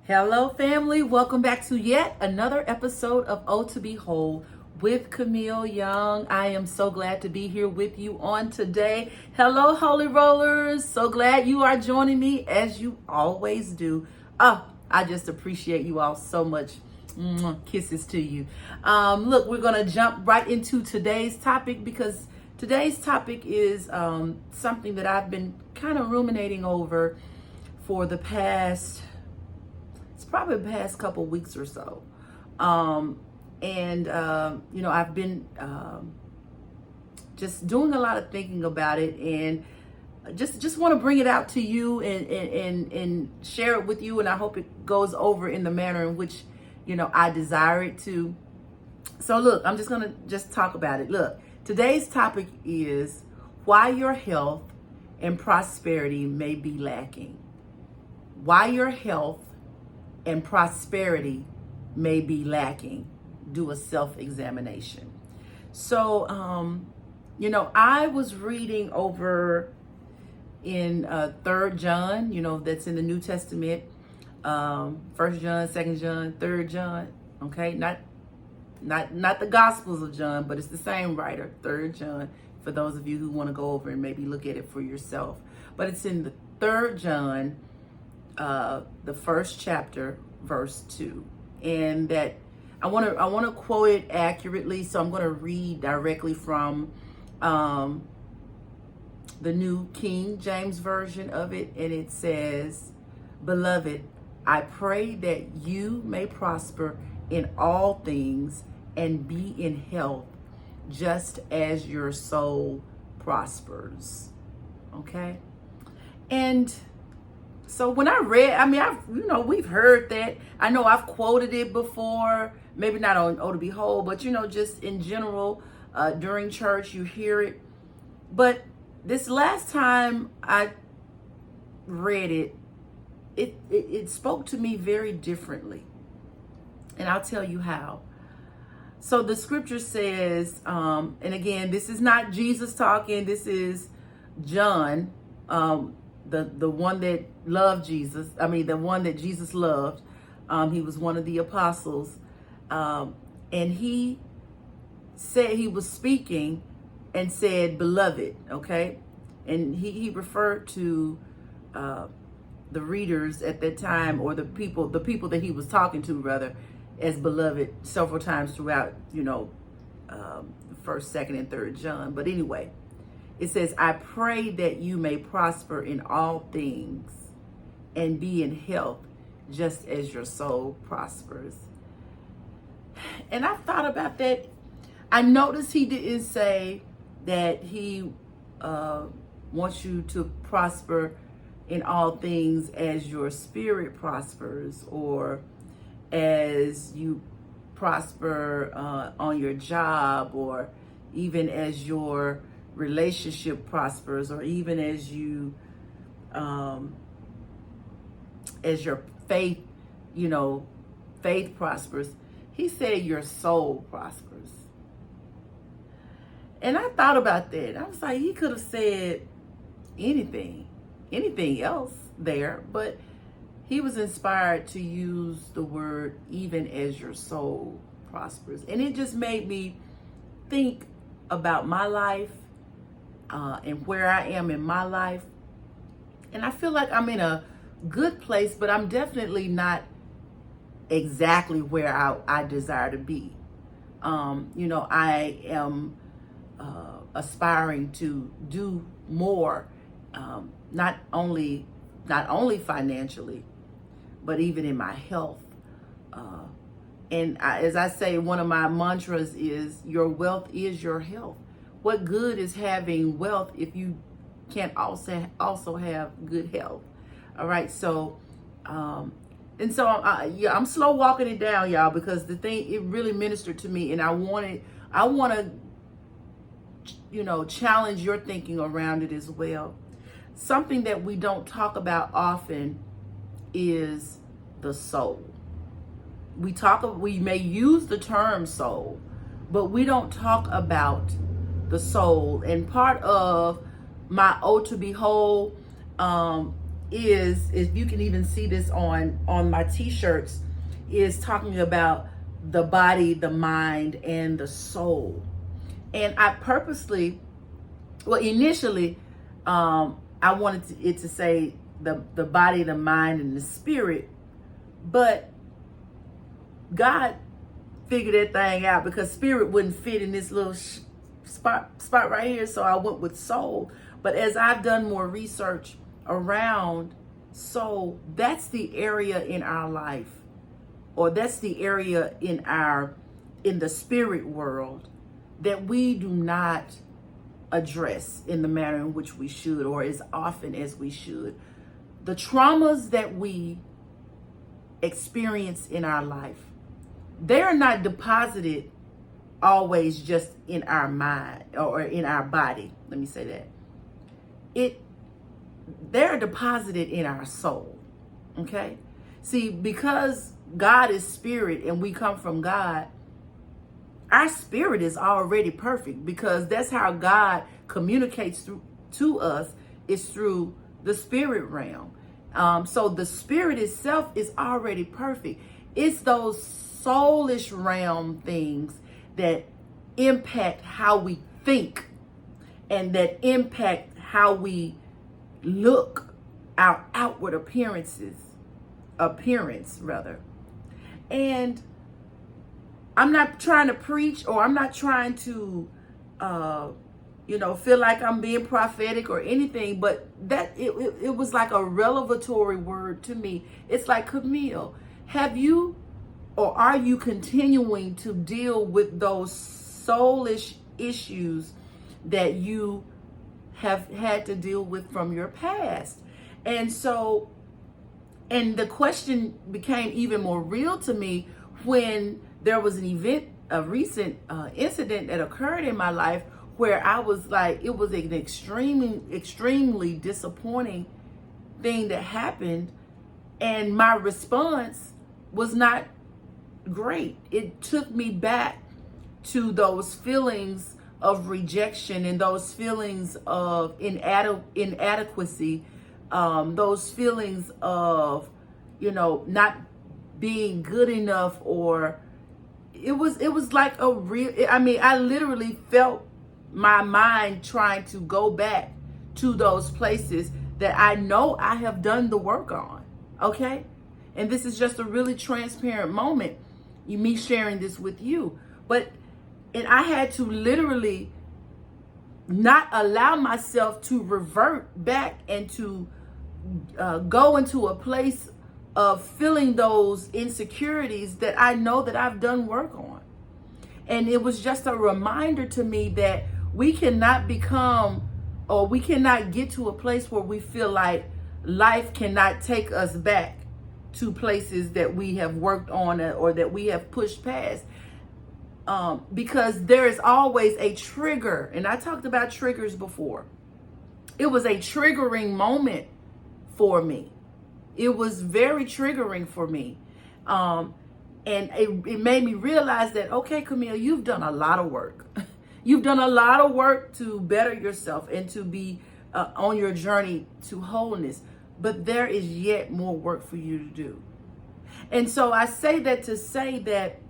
Hello, family. Welcome back to yet another episode of O to Be Whole with Camille Young. I am so glad to be here with you on today. Hello, Holy Rollers. So glad you are joining me as you always do. Oh, I just appreciate you all so much. Kisses to you. Look, we're going to jump right into today's topic because today's topic is something that I've been kind of ruminating over for probably the past couple weeks or so. I've been just doing a lot of thinking about it, and just want to bring it out to you and share it with you. And I hope it goes over in the manner in which, I desire it to. So look, I'm just going to just talk about it. Look, today's topic is why your health and prosperity may be lacking. Why your health and prosperity may be lacking. Do a self-examination. So, I was reading over in 3rd John, that's in the New Testament, 1st John, 2nd John, 3rd John, okay? Not the Gospels of John, but it's the same writer, 3rd John, for those of you who want to go over and maybe look at it for yourself. But it's in the 3rd John, the 1st chapter, verse 2, and that I want to quote it accurately. So I'm going to read directly from the New King James Version of it, and it says, "Beloved, I pray that you may prosper in all things and be in health, just as your soul prospers." Okay, and so when I read, we've heard that. I know I've quoted it before, maybe not on O to Be Whole, but just in general, during church, you hear it. But this last time I read it, it spoke to me very differently. And I'll tell you how. So the scripture says, and again, this is not Jesus talking, this is John, the one that loved Jesus. The one that Jesus loved. He was one of the apostles. And he said, he was speaking and said, "Beloved," okay? And he referred to the readers at that time, or the people that he was talking to, rather, as beloved several times throughout, the 1st, 2nd, and 3rd John. But anyway, it says, "I pray that you may prosper in all things and be in health, just as your soul prospers." And I thought about that. I noticed he didn't say that he wants you to prosper in all things as your spirit prospers, or as you prosper on your job, or even as your relationship prospers, or even as you as your faith prospers. He said your soul prospers. And I thought about that. I was like, he could have said anything else there, but he was inspired to use the word "even as your soul prospers." And it just made me think about my life, and where I am in my life. And I feel like I'm in a good place, but I'm definitely not exactly where I desire to be. I am aspiring to do more, not only financially, but even in my health. As I say, one of my mantras is, your wealth is your health. What good is having wealth if you can't also have good health? All right, so I'm slow walking it down, y'all, because it really ministered to me, and I want to challenge your thinking around it as well. Something that we don't talk about often is the soul. We may use the term soul, but we don't talk about the soul. And part of my O to Be Whole is, if you can even see this on my t-shirts, is talking about the body, the mind, and the soul. And I purposely, well, initially, I wanted it to say the body, the mind, and the spirit, but God figured that thing out, because spirit wouldn't fit in this little spot right here, so I went with soul. But as I've done more research around soul, that's the area in our life, or that's the area in the spirit world that we do not address in the manner in which we should, or as often as we should. The traumas that we experience in our life, they're not deposited always just in our mind or in our body. Let me say that. They're deposited in our soul. Okay? See, because God is spirit and we come from God, our spirit is already perfect, because that's how God communicates to us, is through the spirit realm. So the spirit itself is already perfect. It's those soulish realm things that impact how we think, and that impact how we look, our outward appearance rather. And I'm not trying to preach, or I'm not trying to feel like I'm being prophetic or anything, but that it was like a revelatory word to me. It's like, Camille, have you, or are you continuing to deal with those soulish issues that you have had to deal with from your past? And so, and the question became even more real to me when there was a recent incident that occurred in my life, where I was like, it was an extremely disappointing thing that happened, and my response was not great. It took me back to those feelings of rejection, and those feelings of inadequacy, those feelings of, not being good enough, or it was like I literally felt my mind trying to go back to those places that I know I have done the work on. Okay? And this is just a really transparent moment, me sharing this with you. And I had to literally not allow myself to revert back and to go into a place of feeling those insecurities that I know that I've done work on. And it was just a reminder to me that we cannot become, or we cannot get to a place where we feel like life cannot take us back to places that we have worked on, or that we have pushed past. Because there is always a trigger. And I talked about triggers before. It was a triggering moment for me. It was very triggering for me. And it made me realize that, okay, Camille, you've done a lot of work. You've done a lot of work to better yourself and to be on your journey to wholeness. But there is yet more work for you to do. And so I say that to say that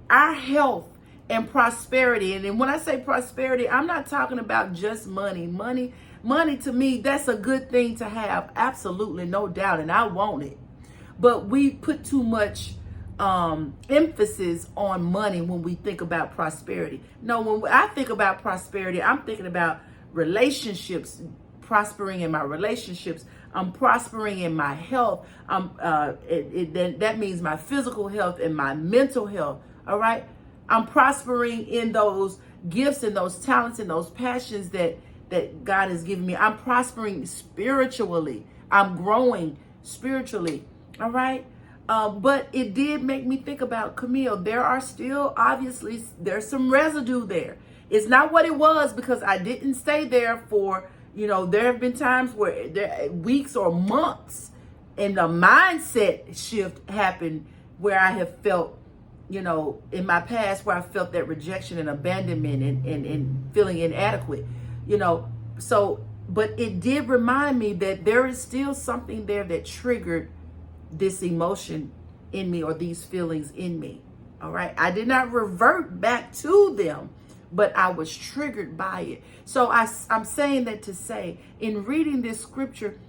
our health and prosperity, and when I say prosperity, I'm not talking about just money. Money to me, that's a good thing to have. Absolutely, no doubt. And I want it. But we put too much emphasis on money when we think about prosperity. No, when I think about prosperity, I'm thinking about relationships, prospering in my relationships. I'm prospering in my health. That means my physical health and my mental health. All right. I'm prospering in those gifts and those talents and those passions that God has given me. I'm prospering spiritually. I'm growing spiritually. All right. But it did make me think about, Camille, there are still, obviously, there's some residue there. It's not what it was, because I didn't stay there for, there have been times where weeks or months, and the mindset shift happened where I have felt, in my past, where I felt that rejection and abandonment and feeling inadequate, so But it did remind me that there is still something there that triggered this emotion in me or these feelings in me. All right. I did not revert back to them, but I was triggered by it. So I'm saying that to say, in reading this scripture,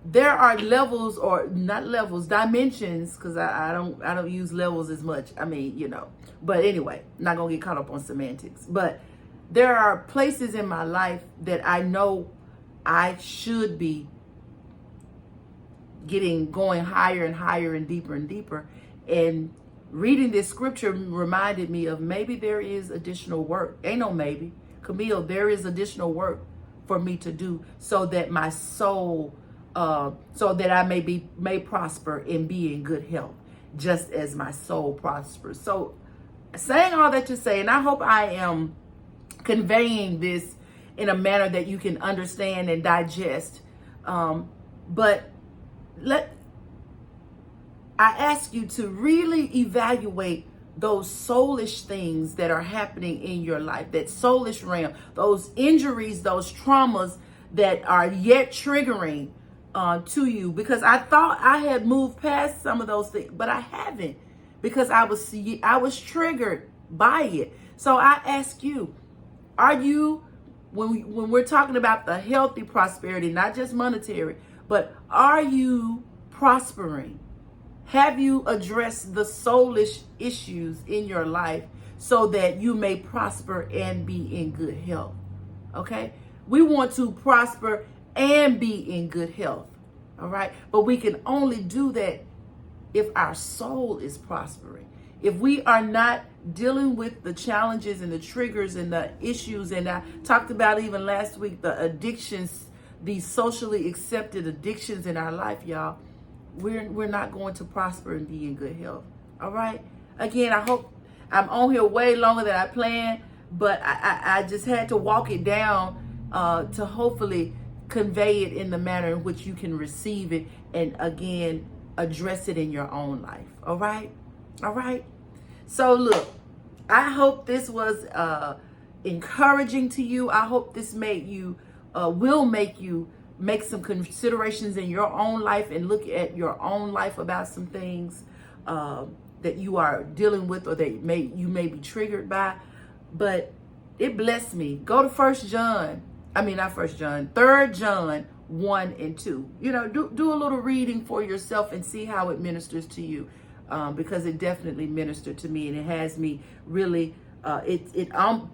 there are levels, or not levels, dimensions, because I don't use levels as much. I mean, but anyway, I'm not gonna get caught up on semantics. But there are places in my life that I know I should be going higher and higher and deeper. And reading this scripture reminded me of maybe there is additional work. Ain't no maybe. Camille, there is additional work for me to do so that my soul, so that I may prosper and be in good health, just as my soul prospers. So saying all that to say, and I hope I am conveying this in a manner that you can understand and digest. But I ask you to really evaluate those soulish things that are happening in your life, that soulish realm, those injuries, those traumas that are yet triggering to you, because I thought I had moved past some of those things, but I haven't, because I was triggered by it. So I ask you, are you, when we're talking about the healthy prosperity, not just monetary, but are you prospering? Have you addressed the soulish issues in your life so that you may prosper and be in good health? Okay? We want to prosper and be in good health. All right? But we can only do that if our soul is prospering. If we are not dealing with the challenges and the triggers and the issues, and I talked about even last week, the addictions, these socially accepted addictions in our life, y'all, we're not going to prosper and be in good health. All right? Again, I hope I'm on here way longer than I planned, but I just had to walk it down to hopefully convey it in the manner in which you can receive it and, again, address it in your own life. All right? All right? So look, I hope this was encouraging to you. I hope this will make you make some considerations in your own life and look at your own life about some things that you are dealing with or that you may be triggered by. But it blessed me. Go to 3 John 1 and 2. Do a little reading for yourself and see how it ministers to you, because it definitely ministered to me, and it has me really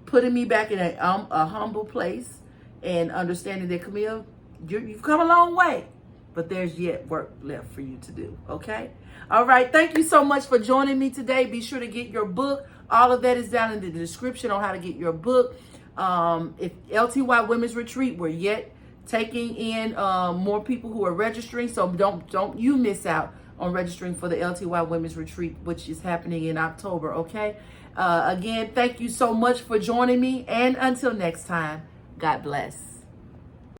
putting me back in a humble place and understanding that, Camille, you've come a long way, but there's yet work left for you to do. Okay? All right. Thank you so much for joining me today. Be sure to get your book. All of that is down in the description on how to get your book. If LTY Women's Retreat, we're yet taking in more people who are registering, so don't you miss out on registering for the LTY Women's Retreat, which is happening in October. Okay? Again, thank you so much for joining me, and until next time, God bless.